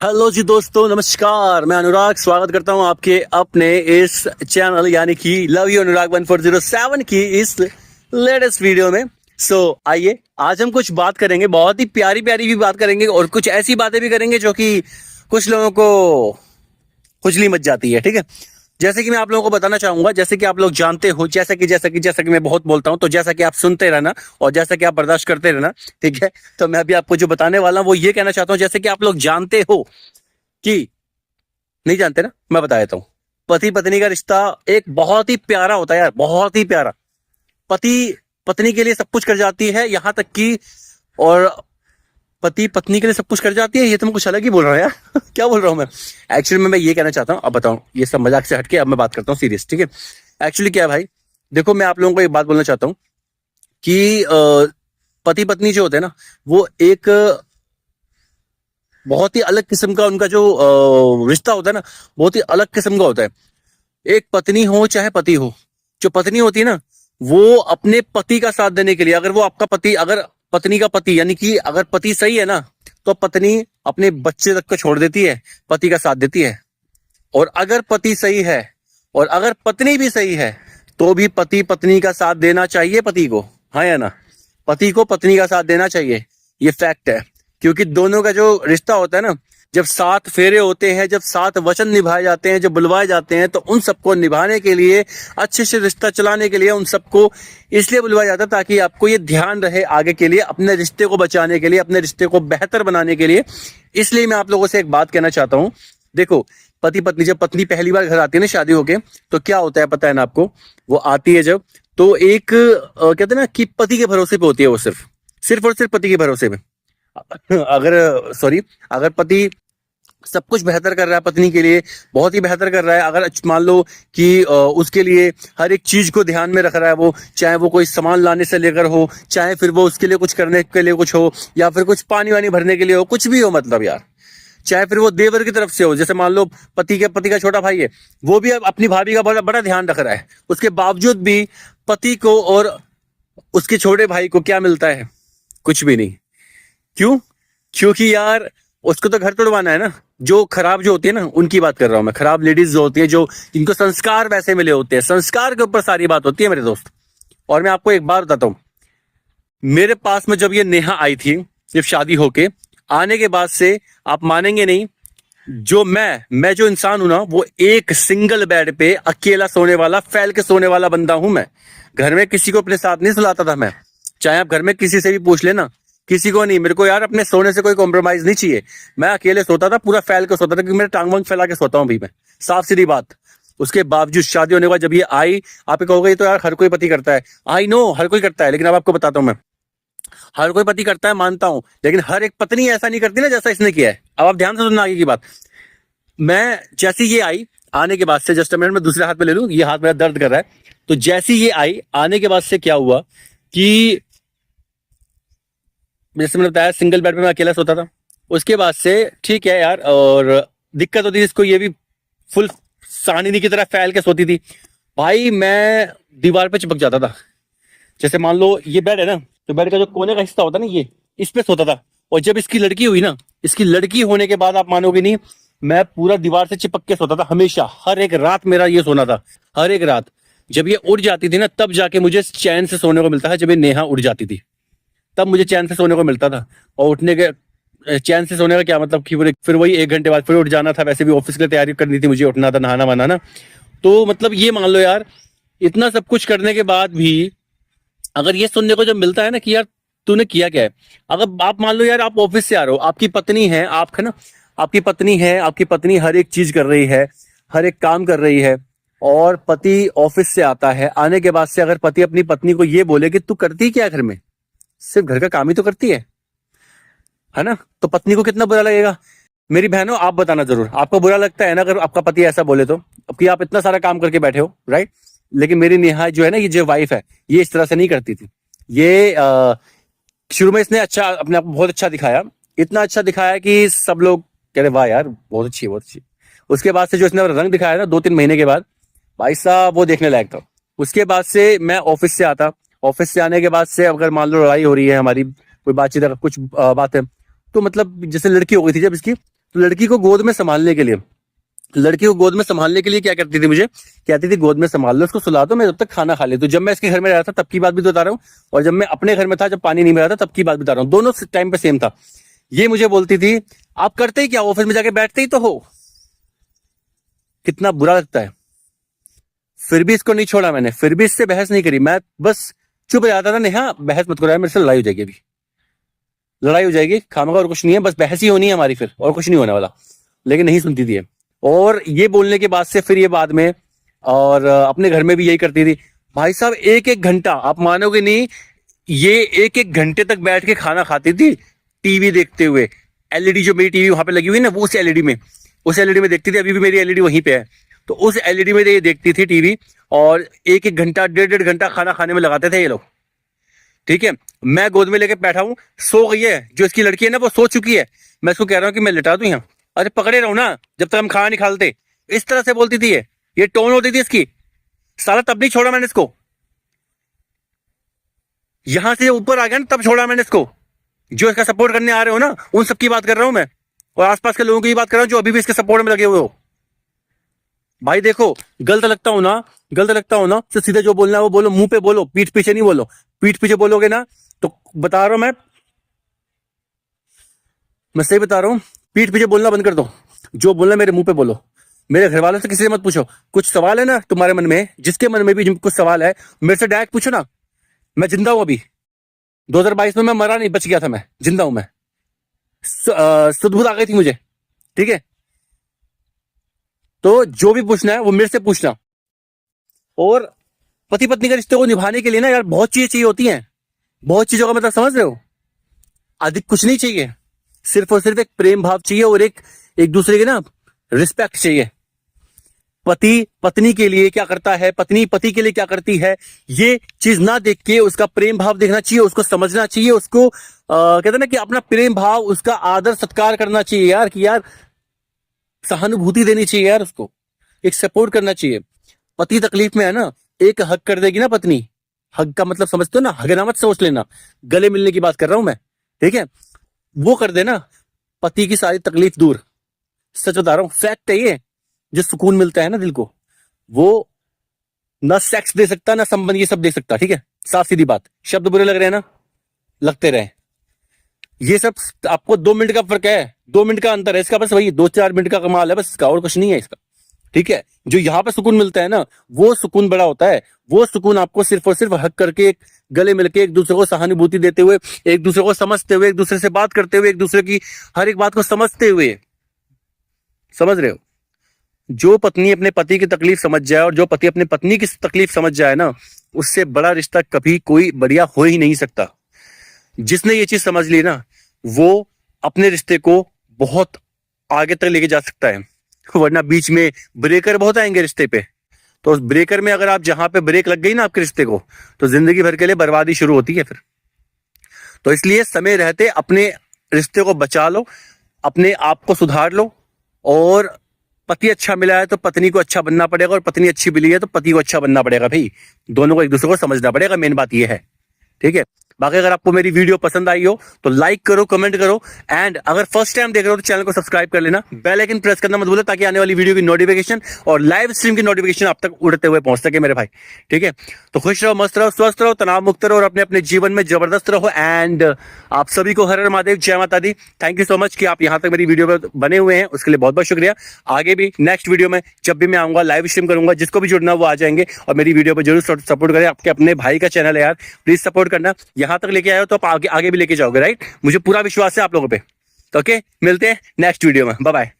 Hello जी दोस्तों, नमस्कार। मैं अनुराग स्वागत करता हूं आपके अपने इस चैनल यानी कि लव यू अनुराग 1407 की इस लेटेस्ट वीडियो में। आइए आज हम कुछ बात करेंगे, बहुत ही प्यारी प्यारी भी बात करेंगे और कुछ ऐसी बातें भी करेंगे जो कि कुछ लोगों को खुजली मच जाती है। ठीक है, जैसे कि मैं आप लोगों को बताना चाहूंगा, जैसे कि आप लोग जानते हो, जैसा कि मैं बहुत बोलता हूं, तो जैसा कि आप सुनते रहना और जैसा कि आप बर्दाश्त करते रहना। ठीक है, तो मैं अभी आपको जो बताने वाला हूं वो ये कहना चाहता हूं, जैसे कि आप लोग जानते हो कि नहीं जानते ना, मैं बता देता हूँ। पति पत्नी का रिश्ता एक बहुत ही प्यारा होता है यार, बहुत ही प्यारा। पति पत्नी के लिए सब कुछ कर जाती है, यहाँ तक कि और पति पत्नी के लिए सब कुछ कर जाती है। ये तो मैं कुछ अलग ही बोल रहा हूँ यार क्या बोल रहा हूँ मैं? एक्चुअली मैं ये कहना चाहता हूँ, अब बताऊँ, ये सब मजाक से हटके अब मैं बात करता हूँ सीरियस। ठीक है, एक्चुअली क्या है भाई, देखो मैं आप लोगों को एक बात बोलना चाहता हूँ कि पति पत्नी जो होते हैं ना, वो एक बहुत ही अलग किस्म का उनका जो रिश्ता होता है ना, बहुत ही अलग किस्म का होता है। एक पत्नी हो चाहे पति हो, जो पत्नी होती है ना, वो अपने पति का साथ देने के लिए, अगर वो आपका पति, अगर पत्नी का पति यानी कि अगर पति सही है ना, तो पत्नी अपने बच्चे तक को छोड़ देती है, पति का साथ देती है। और अगर पति सही है और अगर पत्नी भी सही है, तो भी पति पत्नी का साथ देना चाहिए पति को। हाँ या ना? पति को पत्नी का साथ देना चाहिए, ये फैक्ट है। क्योंकि दोनों का जो रिश्ता होता है ना, जब 7 फेरे होते हैं, जब 7 वचन निभाए जाते हैं, जब बुलवाए जाते हैं, तो उन सबको निभाने के लिए, अच्छे से रिश्ता चलाने के लिए, उन सबको इसलिए बुलवाया जाता है ताकि आपको ये ध्यान रहे आगे के लिए, अपने रिश्ते को बचाने के लिए, अपने रिश्ते को बेहतर बनाने के लिए। इसलिए मैं आप लोगों से एक बात कहना चाहता हूँ। देखो, पति पत्नी, जब पत्नी पहली बार घर आती है ना शादी होके, तो क्या होता है पता है ना आपको? वो आती है जब, तो एक कहते हैं ना कि पति के भरोसे पे होती है वो, सिर्फ सिर्फ और सिर्फ पति के भरोसे पे। अगर सॉरी, अगर पति सब कुछ बेहतर कर रहा है पत्नी के लिए, बहुत ही बेहतर कर रहा है, अगर मान लो कि उसके लिए हर एक चीज को ध्यान में रख रहा है, वो चाहे वो कोई सामान लाने से लेकर हो, चाहे फिर वो उसके लिए कुछ करने के लिए कुछ हो, या फिर कुछ पानी वानी भरने के लिए हो, कुछ भी हो मतलब यार, चाहे फिर वो देवर की तरफ से हो, जैसे मान लो पति का छोटा भाई है, वो भी अब अपनी भाभी का बड़ा बड़ा ध्यान रख रहा है, उसके बावजूद भी पति को और उसके छोटे भाई को क्या मिलता है? कुछ भी नहीं। क्यों? क्योंकि यार उसको तो घर तोड़वाना है ना। जो खराब जो होती है ना, उनकी बात कर रहा हूं मैं, खराब लेडीज जो होती है, जो जिनको संस्कार वैसे मिले होते हैं, संस्कार के ऊपर सारी बात होती है मेरे दोस्त। और मैं आपको एक बात बताता हूं, मेरे पास में जब ये नेहा आई थी, जब शादी होके आने के बाद से, आप मानेंगे नहीं, जो मैं जो इंसान हूं ना, वो एक सिंगल बेड पे अकेला सोने वाला, फैल के सोने वाला बंदा हूं मैं। घर में किसी को अपने साथ नहीं सुलाता था मैं। चाहे आप घर में किसी से भी पूछ लेना, किसी को नहीं। मेरे को यार अपने सोने से कोई कॉम्प्रोमाइज नहीं चाहिए। मैं अकेले सोता था, पूरा फैल के सोता था, क्योंकि मेरा टांग वांग फैला के सोता हूँ भी मैं, साफ सीधी बात। उसके बावजूद शादी होने के बाद जब ये आई, आप कहोगे ये तो यार हर कोई पति करता है। आई नो, हर कोई करता है, लेकिन अब आपको बताता हूँ मैं, हर कोई पति करता है मानता हूं, लेकिन हर एक पत्नी ऐसा नहीं करती ना जैसा इसने किया है। अब आप ध्यान से सुनना आगे की बात। मैं जैसी ये आई, आने के बाद से, जस्ट मिनट में दूसरे हाथ में ले लूं, ये हाथ मेरा दर्द कर रहा है। तो जैसी ये आई, आने के बाद से क्या हुआ कि जैसे मैंने बताया, सिंगल बेड पे मैं अकेला सोता था। उसके बाद से ठीक है यार, और दिक्कत होती थी इसको, ये भी फुल सानिनी की तरह फैल के सोती थी भाई। मैं दीवार पे चिपक जाता था। जैसे मान लो ये बेड है ना, तो बेड का जो कोने का हिस्सा होता है ना, ये इस पे सोता था। और जब इसकी लड़की हुई ना, इसकी लड़की होने के बाद आप मानोगे नहीं, मैं पूरा दीवार से चिपक के सोता था हमेशा। हर एक रात मेरा ये सोना था, हर एक रात। जब ये उड़ जाती थी ना, तब जाके मुझे चैन से सोने को मिलता है। जब ये नेहा उड़ जाती थी, तब मुझे चैन से सोने को मिलता था। और उठने के चैन से सोने का क्या मतलब कि फिर वही 1 घंटे बाद फिर उठ जाना था। वैसे भी ऑफिस के लिए तैयारी करनी थी, मुझे उठना था, नहाना वहाना। तो मतलब ये मान लो यार, इतना सब कुछ करने के बाद भी अगर ये सुनने को जब मिलता है ना कि यार तूने किया क्या है। अगर आप मान लो यार, आप ऑफिस से आ रहे हो, आपकी पत्नी है, आप है ना, आपकी पत्नी है, आपकी पत्नी हर एक चीज कर रही है, हर एक काम कर रही है, और पति ऑफिस से आता है, आने के बाद से अगर पति अपनी पत्नी को ये बोले कि तू करती क्या घर में, सिर्फ घर का काम ही तो करती है ना, तो पत्नी को कितना बुरा लगेगा? मेरी बहनों, आप बताना जरूर, आपको बुरा लगता है ना अगर आपका पति ऐसा बोले तो, कि आप इतना सारा काम करके बैठे हो, राइट? लेकिन मेरी नेहा जो है ना, ये जो वाइफ है, ये इस तरह से नहीं करती थी। ये शुरू में इसने अच्छा, अपने आप को बहुत अच्छा दिखाया, इतना अच्छा दिखाया कि सब लोग कह रहे वाह यार बहुत अच्छी, बहुत अच्छी। उसके बाद से जो इसने रंग दिखाया ना 2-3 महीने के बाद, भाई साहब वो देखने लायक था। उसके बाद से मैं ऑफिस से आता, ऑफिस से आने के बाद से अगर मान लो लड़ाई हो रही है हमारी, कोई बातचीत, अगर कुछ बात है, तो मतलब जैसे लड़की हो गई थी जब इसकी, तो लड़की को गोद में संभालने के लिए, लड़की को गोद में संभालने के लिए क्या करती थी, मुझे कहती थी गोद में संभाल लो, उसको सुला दो, मैं जब तक खाना खा ले। तो जब मैं इसके घर में रहा था तब की बात भी तो बता रहा हूँ, और जब मैं अपने घर में था, जब पानी नहीं मिला था तब की बात बता रहा हूँ, दोनों टाइम पे सेम था। ये मुझे बोलती थी आप करते ही क्या, ऑफिस में जाके बैठते ही तो हो। कितना बुरा लगता है। फिर भी इसको नहीं छोड़ा मैंने, फिर भी इससे बहस नहीं करी, मैं बस चुप हो जाता था। नेहा बहस मत करो यार, मेरे से लड़ाई हो जाएगी, अभी लड़ाई हो जाएगी खामखा, और कुछ नहीं है, बस बहस ही होनी है हमारी, फिर और कुछ नहीं होने वाला। लेकिन नहीं सुनती थी। और ये बोलने के बाद से फिर ये बाद में, और अपने घर में भी यही करती थी। भाई साहब एक एक घंटा, आप मानोगे नहीं, ये एक एक घंटे तक बैठ के खाना खाती थी टीवी देखते हुए। एलईडी जो मेरी टीवी वहां पे लगी हुई ना, वो उस एलईडी में देखती थी। अभी भी मेरी एलईडी वहीं पे है, तो उस एलईडी में ये देखती थी टीवी, और एक एक घंटा, डेढ़ डेढ़ घंटा खाना खाने में लगाते थे ये लोग। ठीक है, मैं गोद में लेके बैठा हूं, सो गई है, जो इसकी लड़की है ना वो सो चुकी है, मैं इसको कह रहा हूं कि मैं लिटा दूं यहाँ, अरे पकड़े रहो ना जब तक हम खाना नहीं खाते। इस तरह से बोलती थी ये टोन होती थी इसकी। साला तब नहीं छोड़ा मैंने इसको, यहां से ऊपर आ गया ना तब छोड़ा मैंने इसको। जो इसका सपोर्ट करने आ रहे हो ना, उन सबकी बात कर रहा हूं मैं, और आसपास के लोगों की बात कर रहा हूं जो अभी भी इसके सपोर्ट में लगे हुए हो। भाई देखो, गलत लगता हूं ना तो सीधे जो बोलना है वो बोलो, मुंह पे बोलो, पीठ पीछे नहीं बोलो। पीठ पीछे बोलोगे ना तो बता रहा हूं मैं सही बता रहा हूं, पीठ पीछे बोलना बंद कर दो। जो बोलना मेरे मुंह पे बोलो। मेरे घर वालों से किसी से मत पूछो। कुछ सवाल है ना तुम्हारे मन में, जिसके मन में भी कुछ सवाल है, मेरे से डायरेक्ट पूछो ना। मैं जिंदा हूं अभी, 2022 में मैं मरा नहीं, बच गया था, मैं जिंदा हूं। मैं सुध-बुध आ गई थी मुझे, ठीक है। तो जो भी पूछना है वो मेरे से पूछना। और पति पत्नी के रिश्ते को निभाने के लिए ना यार बहुत चीजें चाहिए होती हैं, बहुत चीजों का मतलब समझ रहे हो। अधिक कुछ नहीं चाहिए, सिर्फ और सिर्फ एक प्रेम भाव चाहिए, और एक दूसरे के ना रिस्पेक्ट चाहिए। पति पत्नी के लिए क्या करता है, पत्नी पति के लिए क्या करती है, ये चीज ना देख के उसका प्रेम भाव देखना चाहिए, उसको समझना चाहिए, उसको कहते हैं ना कि अपना प्रेम भाव, उसका आदर सत्कार करना चाहिए यार, कि यार सहानुभूति देनी चाहिए यार, उसको एक सपोर्ट करना चाहिए। पति तकलीफ में है ना, एक हक कर देगी ना पत्नी, हक का मतलब समझते हो ना, हगना मत सोच लेना, गले मिलने की बात कर रहा हूं मैं, ठीक है। वो कर देना पति की सारी तकलीफ दूर। सच बता रहा हूं, फैक्ट है ये। जो सुकून मिलता है ना दिल को, वो ना सेक्स दे सकता, ना संबंध ये सब दे सकता, ठीक है। साफ सीधी बात, शब्द बुरे लग रहे हैं ना, लगते रहे। ये सब आपको 2 मिनट का फर्क है, 2 मिनट का अंतर है इसका, बस वही 2-4 मिनट का कमाल है बस इसका, और कुछ नहीं है इसका, ठीक है। जो यहाँ पे सुकून मिलता है ना, वो सुकून बड़ा होता है। वो सुकून आपको सिर्फ और सिर्फ हक करके, एक गले मिलके, एक दूसरे को सहानुभूति देते हुए, एक दूसरे को समझते हुए, एक दूसरे से बात करते हुए, एक दूसरे की हर एक बात को समझते हुए, समझ रहे हो। जो पत्नी अपने पति की तकलीफ समझ जाए, और जो पति अपने पत्नी की तकलीफ समझ जाए ना, उससे बड़ा रिश्ता कभी कोई बढ़िया हो ही नहीं सकता। जिसने ये चीज समझ ली ना, वो अपने रिश्ते को बहुत आगे तक लेके जा सकता है। वरना बीच में ब्रेकर बहुत आएंगे रिश्ते पे, तो उस ब्रेकर में अगर आप, जहां पे ब्रेक लग गई ना आपके रिश्ते को, तो जिंदगी भर के लिए बर्बादी शुरू होती है फिर। तो इसलिए समय रहते अपने रिश्ते को बचा लो, अपने आप को सुधार लो। और पति अच्छा मिला है तो पत्नी को अच्छा बनना पड़ेगा, और पत्नी अच्छी मिली है तो पति को अच्छा बनना पड़ेगा। भाई दोनों को एक दूसरे को समझना पड़ेगा, मेन बात यह है, ठीक है। बाकी अगर आपको मेरी वीडियो पसंद आई हो तो लाइक करो, कमेंट करो, एंड अगर फर्स्ट टाइम देख रहे हो तो चैनल को सब्सक्राइब कर लेना, बेल आइकन प्रेस करना मत भूलो, ताकि आने वाली वीडियो की नोटिफिकेशन और लाइव स्ट्रीम की नोटिफिकेशन आप तक उड़ते हुए पहुंच सके मेरे भाई, ठीक है। तो खुश रहो, मस्त रहो, स्वस्थ रहो, तनाव मुक्त रहो, और अपने अपने जीवन में जबरदस्त रहो। एंड आप सभी को हर हर महादेव, जय माता दी। थैंक यू सो मच कि आप यहाँ तक मेरी वीडियो पर बने हुए हैं, उसके लिए बहुत बहुत शुक्रिया। आगे भी नेक्स्ट वीडियो में जब भी मैं आऊंगा लाइव स्ट्रीम करूंगा, जिसको भी जुड़ना वो आ जाएंगे, और मेरी वीडियो पर जरूर सपोर्ट करें। आपके अपने भाई का चैनल है यार, प्लीज सपोर्ट करना। यहाँ तक लेके आए हो तो आगे भी लेके जाओगे, राइट। मुझे पूरा विश्वास है आप लोगों पे। ओके, मिलते हैं नेक्स्ट वीडियो में, बाय बाय।